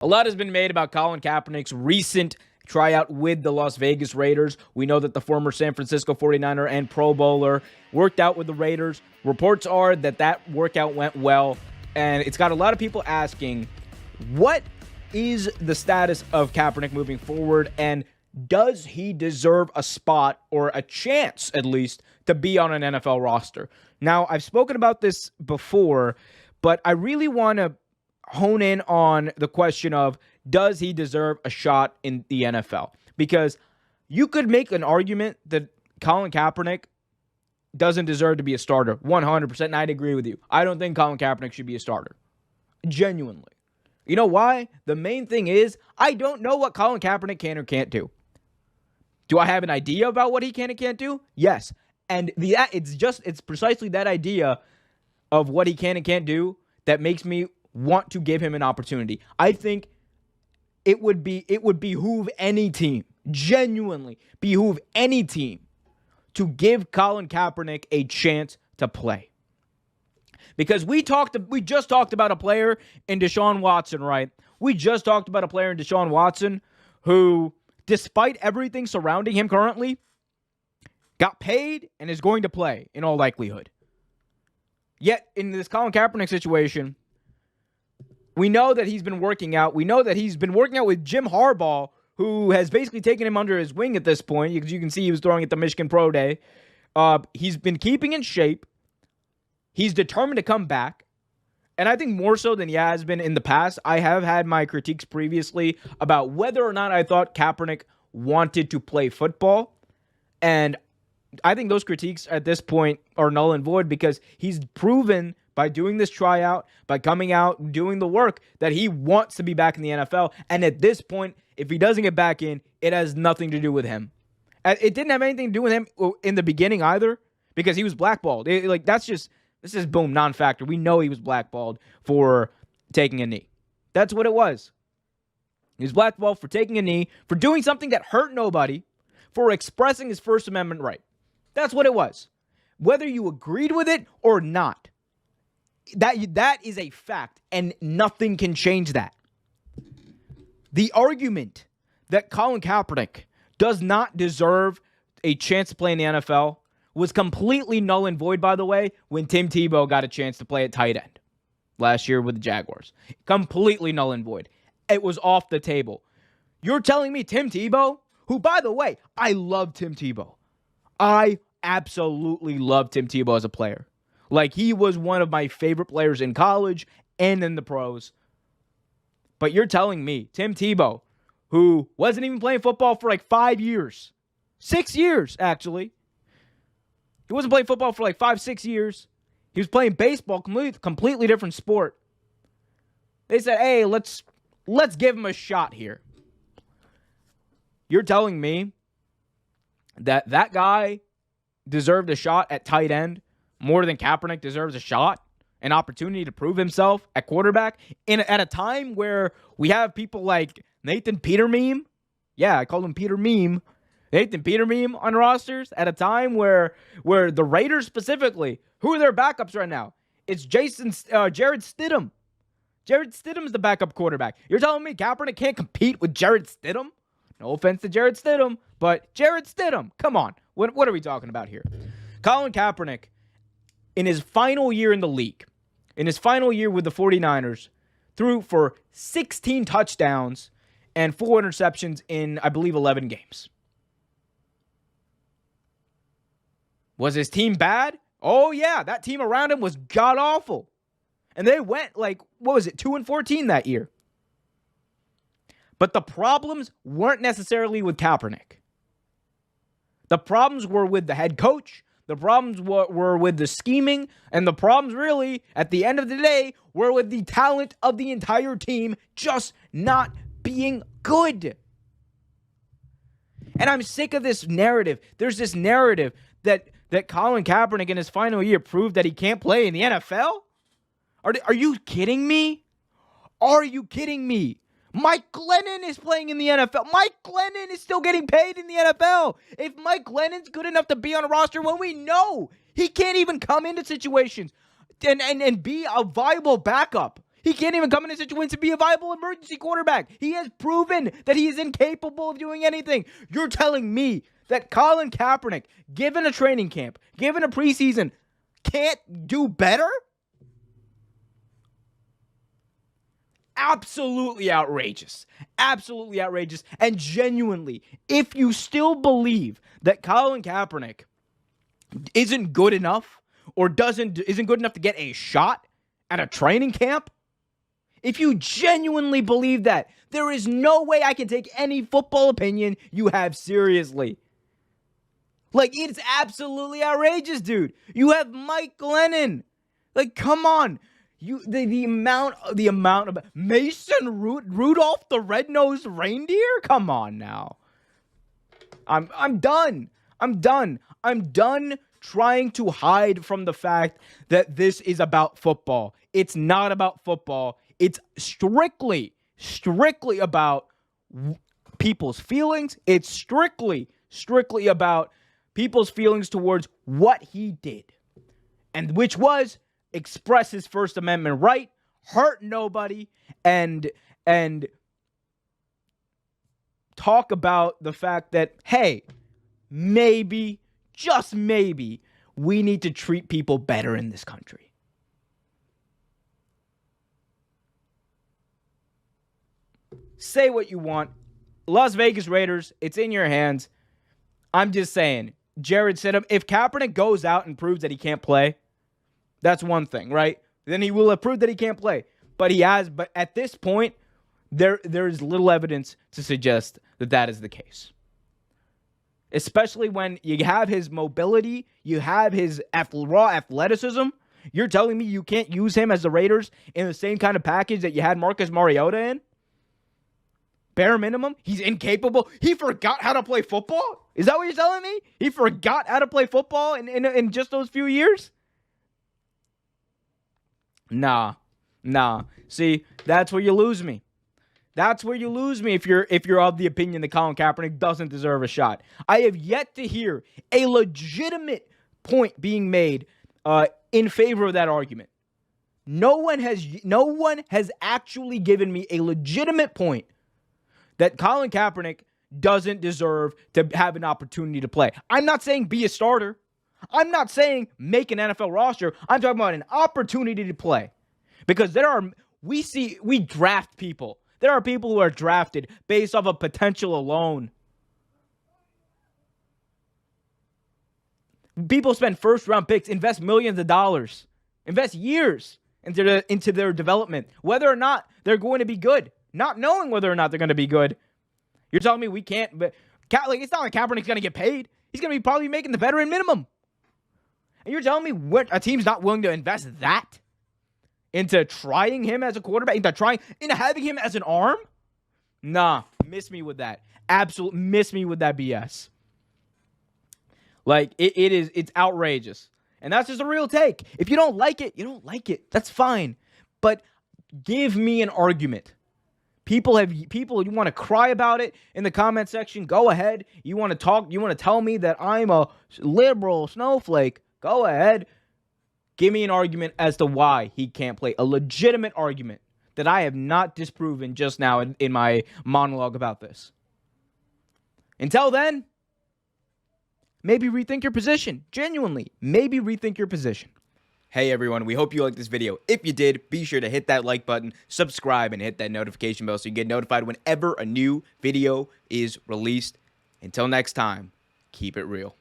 A lot has been made about Colin Kaepernick's recent tryout with the Las Vegas Raiders. We know that the former San Francisco 49er and Pro Bowler worked out with the Raiders. Reports are that workout went well, and it's got a lot of people asking, what is the status of Kaepernick moving forward, and does he deserve a spot, or a chance at least, to be on an NFL roster? Now, I've spoken about this before, but I really want to hone in on the question of, does he deserve a shot in the NFL? Because you could make an argument that Colin Kaepernick doesn't deserve to be a starter 100%, and I'd agree with you. I don't think Colin Kaepernick should be a starter. Genuinely. You know why? The main thing is, I don't know what Colin Kaepernick can or can't do. Do I have an idea about what he can and can't do? Yes. And it's precisely that idea of what he can and can't do that makes me want to give him an opportunity. I think it would behoove any team, genuinely behoove any team, to give Colin Kaepernick a chance to play. Because we just talked about a player in Deshaun Watson, right? We just talked about a player in Deshaun Watson who, despite everything surrounding him currently, got paid and is going to play in all likelihood. Yet, in this Colin Kaepernick situation, we know that he's been working out. We know that he's been working out with Jim Harbaugh, who has basically taken him under his wing at this point. Because you can see he was throwing at the Michigan Pro Day. He's been keeping in shape. He's determined to come back. And I think more so than he has been in the past. I have had my critiques previously about whether or not I thought Kaepernick wanted to play football. And I think those critiques at this point are null and void, because he's proven by doing this tryout, by coming out, doing the work, that he wants to be back in the NFL. And at this point, if he doesn't get back in, it has nothing to do with him. It didn't have anything to do with him in the beginning either, because he was blackballed. This is boom, non-factor. We know he was blackballed for taking a knee. That's what it was. He was blackballed for taking a knee, for doing something that hurt nobody, for expressing his First Amendment right. That's what it was. Whether you agreed with it or not, that is a fact, and nothing can change that. The argument that Colin Kaepernick does not deserve a chance to play in the NFL was completely null and void, by the way, when Tim Tebow got a chance to play at tight end last year with the Jaguars. Completely null and void. It was off the table. You're telling me Tim Tebow, who, by the way, I love Tim Tebow. I absolutely love Tim Tebow as a player. Like, he was one of my favorite players in college and in the pros. But you're telling me Tim Tebow, who wasn't even playing football for like 5 years. 6 years, actually. He wasn't playing football for like 5-6 years. He was playing baseball, completely different sport. They said, hey, let's give him a shot here. You're telling me that guy deserved a shot at tight end more than Kaepernick deserves a shot, an opportunity to prove himself at quarterback at a time where we have people like Nathan Petermeme. Yeah, I called him Peter Meme. Nathan Petermeme on rosters at a time where the Raiders specifically, who are their backups right now? It's Jared Stidham. Jared Stidham's the backup quarterback. You're telling me Kaepernick can't compete with Jared Stidham? No offense to Jared Stidham, but Jared Stidham, come on. What are we talking about here? Colin Kaepernick, in his final year in the league, in his final year with the 49ers, threw for 16 touchdowns and 4 interceptions in, I believe, 11 games. Was his team bad? Oh, yeah. That team around him was god-awful. And they went, 2-14 that year. But the problems weren't necessarily with Kaepernick. The problems were with the head coach. The problems were with the scheming. And the problems really, at the end of the day, were with the talent of the entire team just not being good. And I'm sick of this narrative. There's this narrative that Colin Kaepernick in his final year proved that he can't play in the NFL? Are you kidding me? Are you kidding me? Mike Glennon is playing in the NFL. Mike Glennon is still getting paid in the NFL. If Mike Glennon's good enough to be on a roster when we know he can't even come into situations and be a viable backup, He can't even come in a situation to be a viable emergency quarterback. He has proven that he is incapable of doing anything. You're telling me that Colin Kaepernick, given a training camp, given a preseason, can't do better? Absolutely outrageous. Absolutely outrageous. And genuinely, if you still believe that Colin Kaepernick isn't good enough or isn't good enough to get a shot at a training camp, if you genuinely believe that, there is no way I can take any football opinion you have seriously. Like, it's absolutely outrageous, dude. You have Mike Glennon. Like, come on. The amount of Mason Rudolph the red-nosed reindeer? Come on now. I'm done. I'm done trying to hide from the fact that this is about football. It's not about football. It's strictly about people's feelings. It's strictly about people's feelings towards what he did, and which was express his First Amendment right, hurt nobody, and talk about the fact that, hey, maybe, just maybe, we need to treat people better in this country. Say what you want. Las Vegas Raiders, it's in your hands. I'm just saying, Jared Stidham, if Kaepernick goes out and proves that he can't play, that's one thing, right? Then he will have proved that he can't play. But at this point, there is little evidence to suggest that that is the case. Especially when you have his mobility, you have his raw athleticism. You're telling me you can't use him as the Raiders in the same kind of package that you had Marcus Mariota in? Bare minimum, he's incapable. He forgot how to play football? Is that what you're telling me? He forgot how to play football in just those few years? Nah. See, that's where you lose me. That's where you lose me if you're of the opinion that Colin Kaepernick doesn't deserve a shot. I have yet to hear a legitimate point being made in favor of that argument. No one has actually given me a legitimate point that Colin Kaepernick doesn't deserve to have an opportunity to play. I'm not saying be a starter. I'm not saying make an NFL roster. I'm talking about an opportunity to play. Because we draft people. There are people who are drafted based off of potential alone. People spend first-round picks, invest millions of dollars, invest years into their development, whether or not they're going to be good. Not knowing whether or not they're going to be good. You're telling me we can't, but it's not like Kaepernick's going to get paid. He's going to be probably making the veteran minimum. And you're telling me a team's not willing to invest that into trying him as a quarterback, into having him as an arm? Nah, miss me with that. Absolutely miss me with that BS. Like, it's outrageous. And that's just a real take. If you don't like it, you don't like it. That's fine. But give me an argument. People, you want to cry about it in the comment section, go ahead. You want to tell me that I'm a liberal snowflake, go ahead. Give me an argument as to why he can't play. A legitimate argument that I have not disproven just now in my monologue about this. Until then, maybe rethink your position. Genuinely, maybe rethink your position. Hey everyone, we hope you liked this video. If you did, be sure to hit that like button, subscribe, and hit that notification bell so you get notified whenever a new video is released. Until next time, keep it real.